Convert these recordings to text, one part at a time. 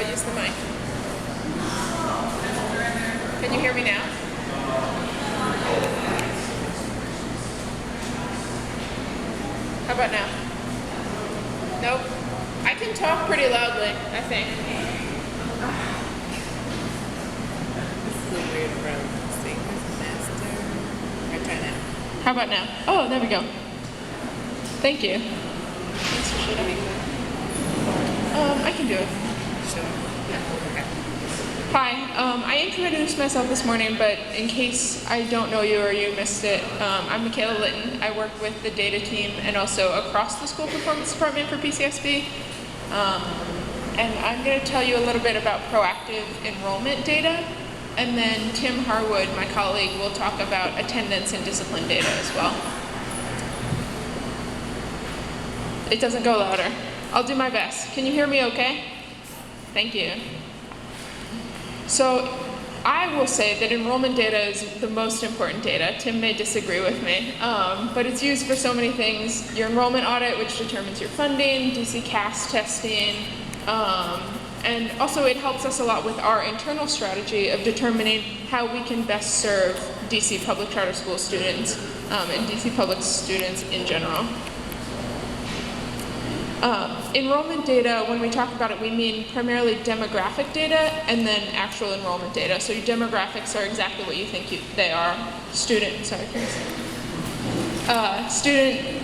I'll use the mic. Can you hear me now? How about now? Nope. I can talk pretty loudly, I think. This is a weird road. See, there's master. I'll try now. How about now? Oh, there we go. Thank you. I can do it. Sure. Okay. Hi, I introduced myself this morning, but in case I don't know you or you missed it, I'm Michaela Litton. I work with the data team and also across the school performance department for PCSB. And I'm going to tell you a little bit about ProActive enrollment data, and then Tim Harwood, my colleague, will talk about attendance and discipline data as well. It doesn't go louder. I'll do my best. Can you hear me okay? Thank you. So I will say that enrollment data is the most important data. Tim may disagree with me, but it's used for so many things. Your enrollment audit, which determines your funding, DC CAS testing, and also it helps us a lot with our internal strategy of determining how we can best serve DC public charter school students and DC public students in general. Enrollment data, when we talk about it, we mean primarily demographic data and then actual enrollment data. So your demographics are exactly what you think they are. Student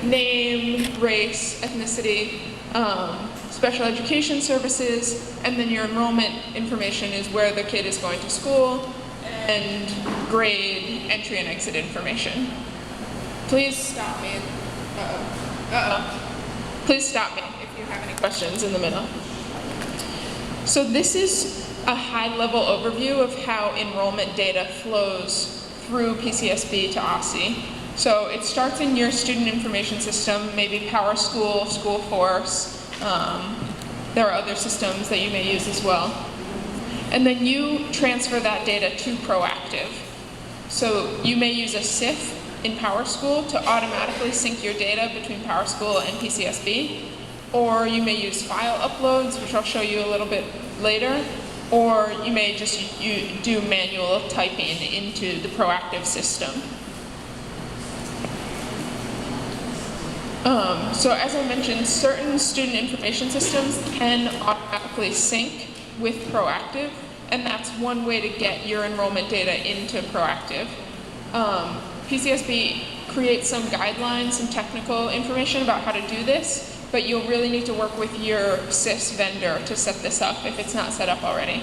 name, race, ethnicity, special education services, and then your enrollment information is where the kid is going to school, and grade, entry and exit information. Please stop me. Please stop me if you have any questions in the middle. So this is a high-level overview of how enrollment data flows through PCSB to OSSI. So it starts in your student information system, maybe PowerSchool, Schoolforce. There are other systems that you may use as well. And then you transfer that data to ProActive. So you may use a SIF in PowerSchool to automatically sync your data between PowerSchool and PCSB, or you may use file uploads, which I'll show you a little bit later, or you may just do manual typing into the ProActive system. So as I mentioned, certain student information systems can automatically sync with ProActive, and that's one way to get your enrollment data into ProActive. PCSB creates some guidelines, some technical information about how to do this, but you'll really need to work with your SIS vendor to set this up if it's not set up already.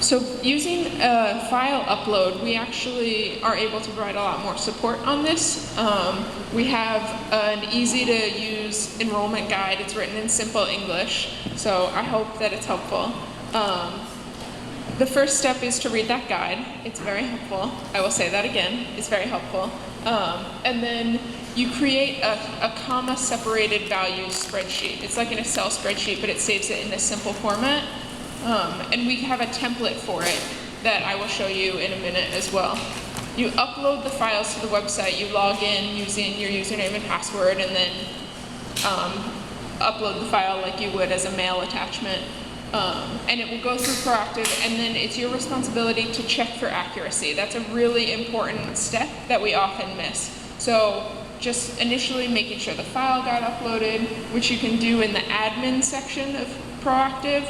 So using a file upload, we actually are able to provide a lot more support on this. We have an easy to use enrollment guide. It's written in simple English, so I hope that it's helpful. The first step is to read that guide. It's very helpful. I will say that again. It's very helpful. And then you create a comma-separated values spreadsheet. It's like an Excel spreadsheet, but it saves it in this simple format. And we have a template for it that I will show you in a minute as well. You upload the files to the website. You log in using your username and password, and then upload the file like you would as a mail attachment. And it will go through ProActive, and then it's your responsibility to check for accuracy. That's a really important step that we often miss. So just initially making sure the file got uploaded, which you can do in the admin section of ProActive,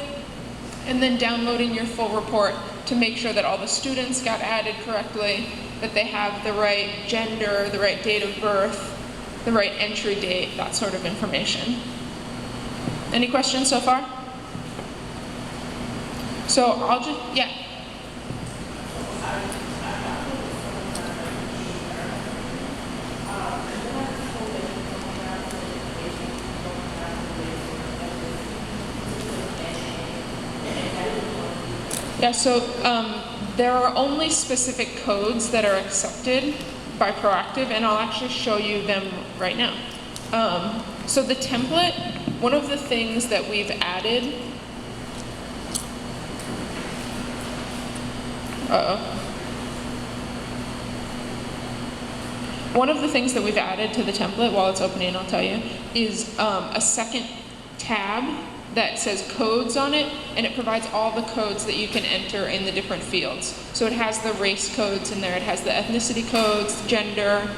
and then downloading your full report to make sure that all the students got added correctly, that they have the right gender, the right date of birth, the right entry date, that sort of information. Any questions so far? So I'll just, yeah. Yeah, so there are only specific codes that are accepted by ProActive, and I'll actually show you them right now. So the template, one of the things that we've added One of the things that we've added to the template, while it's opening, I'll tell you, is a second tab that says codes on it, and it provides all the codes that you can enter in the different fields. So it has the race codes in there, it has the ethnicity codes, gender,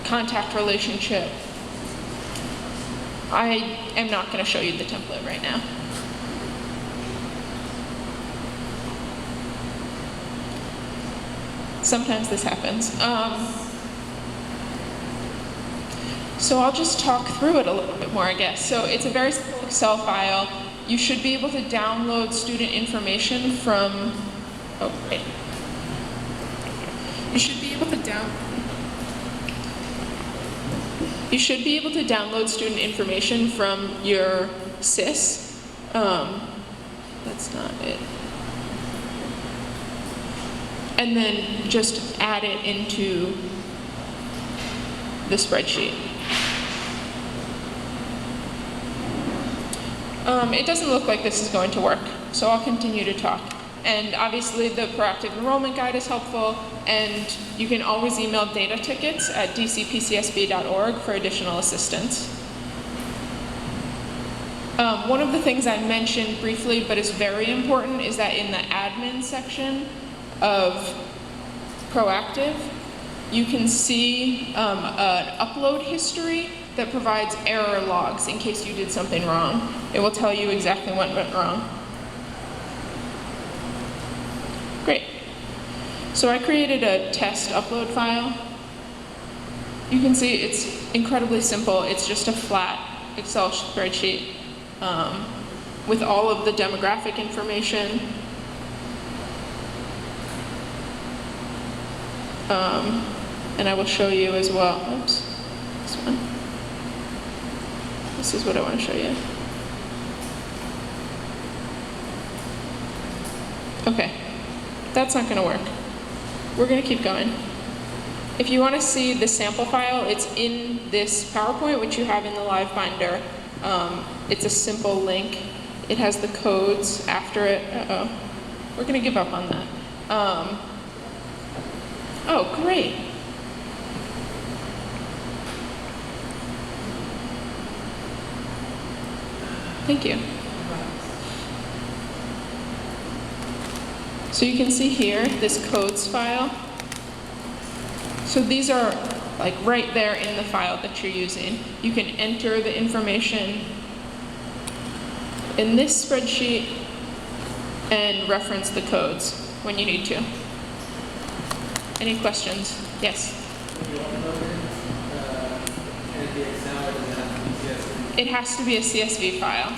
contact relationship. I am not going to show you the template right now. Sometimes this happens. So I'll just talk through it a little bit more, I guess. So it's a very simple Excel file. You should be able to download student information from, oh, wait. You should be able to download student information from your SIS. That's not it. And then just add it into the spreadsheet. It doesn't look like this is going to work, so I'll continue to talk. And obviously the ProActive enrollment guide is helpful, and you can always email data tickets at dcpcsb.org for additional assistance. One of the things I mentioned briefly, but is very important, is that in the admin section of ProActive, you can see an upload history that provides error logs in case you did something wrong. It will tell you exactly what went wrong. Great. So I created a test upload file. You can see it's incredibly simple. It's just a flat Excel spreadsheet with all of the demographic information. And I will show you as well. Oops, this one. This is what I want to show you. Okay, that's not going to work. We're going to keep going. If you want to see the sample file, it's in this PowerPoint, which you have in the live binder. It's a simple link. It has the codes after it. Uh-oh, we're going to give up on that. Oh, great. Thank you. So you can see here, this codes file. So these are like right there in the file that you're using. You can enter the information in this spreadsheet and reference the codes when you need to. Any questions? Yes? It has to be a CSV file.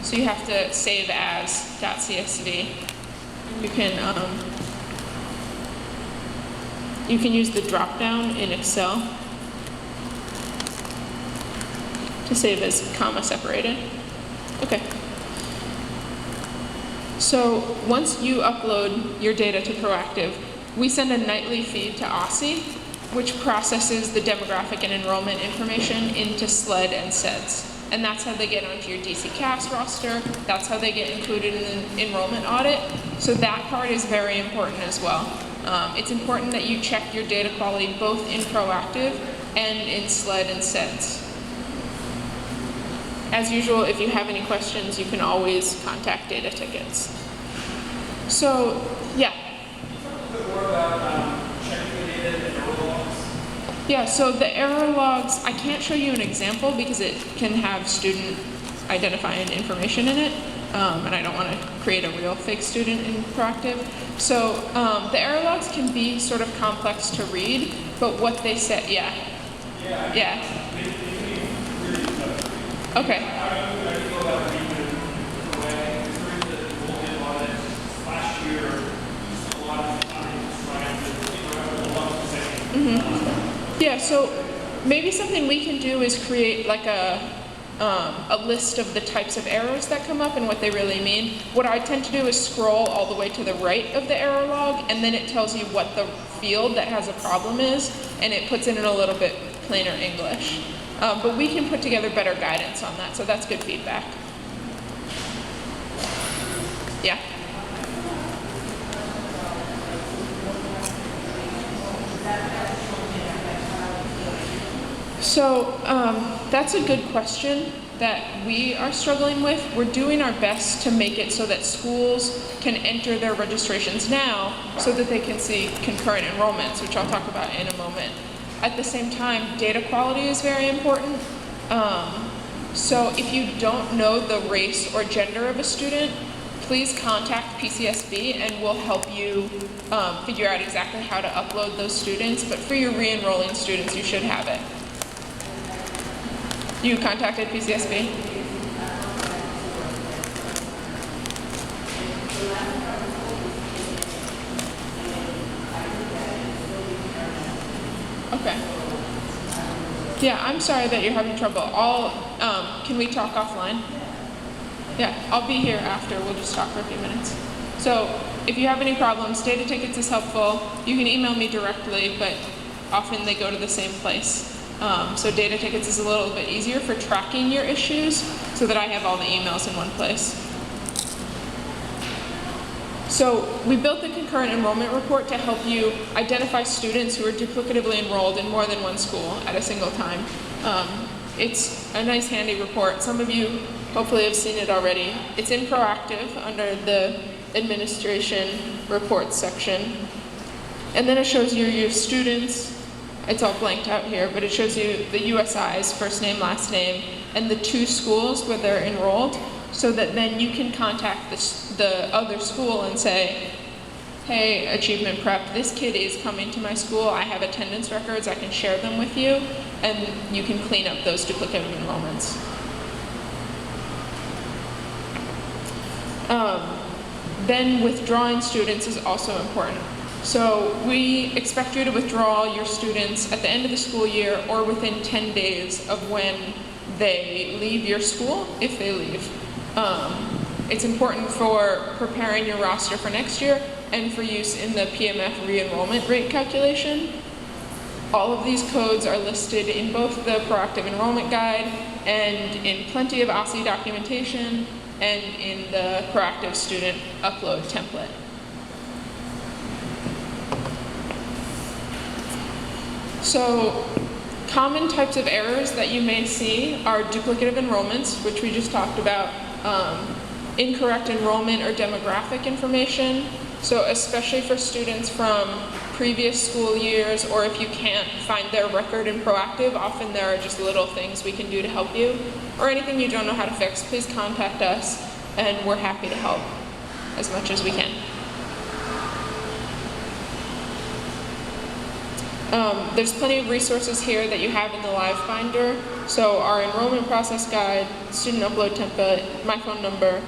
So you have to save as .csv. You can use the drop-down in Excel to save as comma separated. Okay. So once you upload your data to ProActive, we send a nightly feed to OSSI, which processes the demographic and enrollment information into SLED and SEDS. And that's how they get onto your DC CAS roster. That's how they get included in the enrollment audit. So that part is very important as well. It's important that you check your data quality both in ProActive and in SLED and SEDS. As usual, if you have any questions, you can always contact data tickets. So, yeah. Yeah, so the error logs, I can't show you an example because it can have student identifying information in it, and I don't want to create a real fake student in ProActive. So the error logs can be sort of complex to read, but what they say, yeah. Okay. Yeah, so maybe something we can do is create like a list of the types of errors that come up and what they really mean. What I tend to do is scroll all the way to the right of the error log, and then it tells you what the field that has a problem is, and it puts it in a little bit plainer English. But we can put together better guidance on that, so that's good feedback. Yeah? So that's a good question. that we are struggling with. We're doing our best to make it so that schools can enter their registrations now so that they can see concurrent enrollments, which I'll talk about in a moment. At the same time, data quality is very important. So if you don't know the race or gender of a student, please contact PCSB and we'll help you figure out exactly how to upload those students. But for your re-enrolling students, you should have it. You contacted PCSB? Okay. Yeah, I'm sorry that you're having trouble. Can we talk offline? Yeah, I'll be here after. We'll just talk for a few minutes. So if you have any problems, data tickets is helpful. You can email me directly, but often they go to the same place. So data tickets is a little bit easier for tracking your issues so that I have all the emails in one place. So we built the concurrent enrollment report to help you identify students who are duplicatively enrolled in more than one school at a single time. It's a nice handy report. Some of you hopefully have seen it already. It's in ProActive under the administration reports section. And then it shows you your students. It's all blanked out here, but it shows you the USIs, first name, last name, and the 2 schools where they're enrolled, so that then you can contact the other school and say, hey, Achievement Prep, this kid is coming to my school. I have attendance records. I can share them with you, and you can clean up those duplicative enrollments. Then withdrawing students is also important. So we expect you to withdraw your students at the end of the school year or within 10 days of when they leave your school, if they leave. It's important for preparing your roster for next year and for use in the PMF re-enrollment rate calculation. All of these codes are listed in both the ProActive Enrollment Guide and in plenty of OSSI documentation and in the ProActive Student Upload template. So common types of errors that you may see are duplicative enrollments, which we just talked about, incorrect enrollment or demographic information. So especially for students from previous school years, or if you can't find their record in ProActive, often there are just little things we can do to help you. Or anything you don't know how to fix, please contact us and we're happy to help as much as we can. There's plenty of resources here that you have in the live binder. So our enrollment process guide, student upload template, my phone number,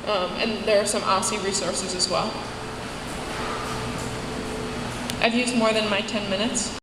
and there are some OSSI resources as well. I've used more than my 10 minutes.